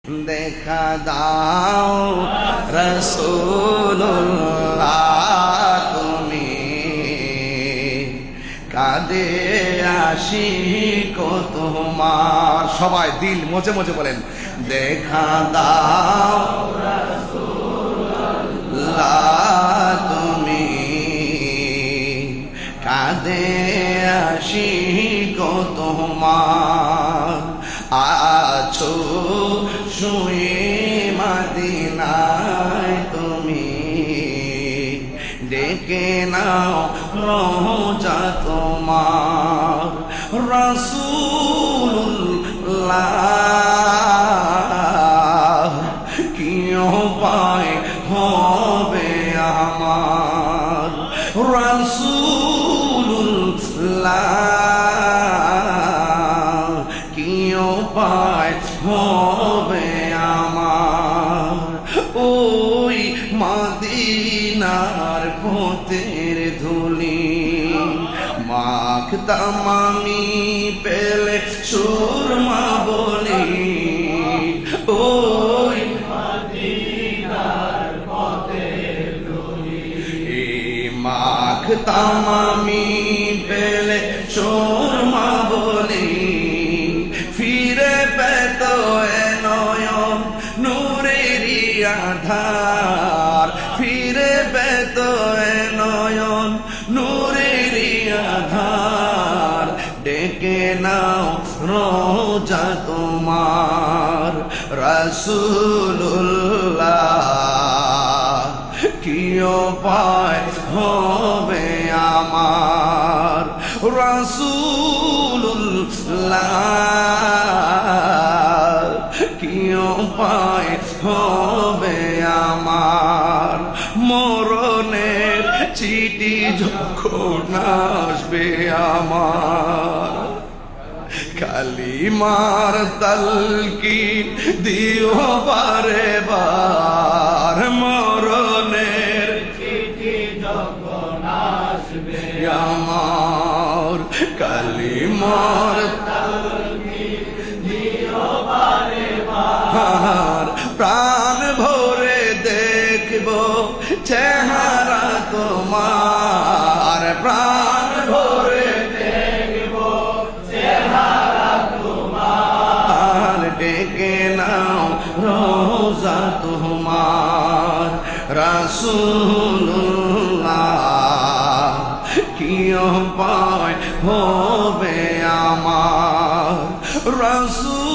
দেখা দাও রাসূলুল্লাহ তুমি কাঁদে আশিক তোমার। সবাই দিল মজে মজে বলেন, দেখা দাও রাসূলুল্লাহ তুমি কাঁদে আশিক তোমার। আছো শুয়ে মদিনায় তুমি ডেকে নাও রোজা তোমার। রাসূলুল্লাহ কি উপায় হবে আমার, রাসূলুল্লাহ কি উপায় হবে আমার। ওই মদিনার পথের ধুলি মাখতাম আমি পেলে সুরমা বলি। ওই মদিনার পথের ধুলি মাখতাম আমি পেলে সুরমা বলি। ফিরে পেত এ নয়ন নূরেরই আধার, ফিরে পেত এ নয়ন নূরেরই আধার। ডেকে নাও রোজা তোমার। রাসূলুল্লাহ কি উপায় হবে আমার, রাসূলুল্লাহ কি উপায় হবে আমার। মরণের চিঠি যখন আসবে আমার, কালিমার তালকিন দিও বারে বার। মরণের চিঠি যখন আসবে আমার, কালিমার তালকিন দিও বারে বার। প্রাণ ভরে দেখব চেহারা তোমার, প্রাণ ভরে দেখব চেহারা তোমার। ডেকে নাও রোজা তোমার। রাসূলুল্লাহ কি উপায় হবে আমার, রাসূলুল্লাহ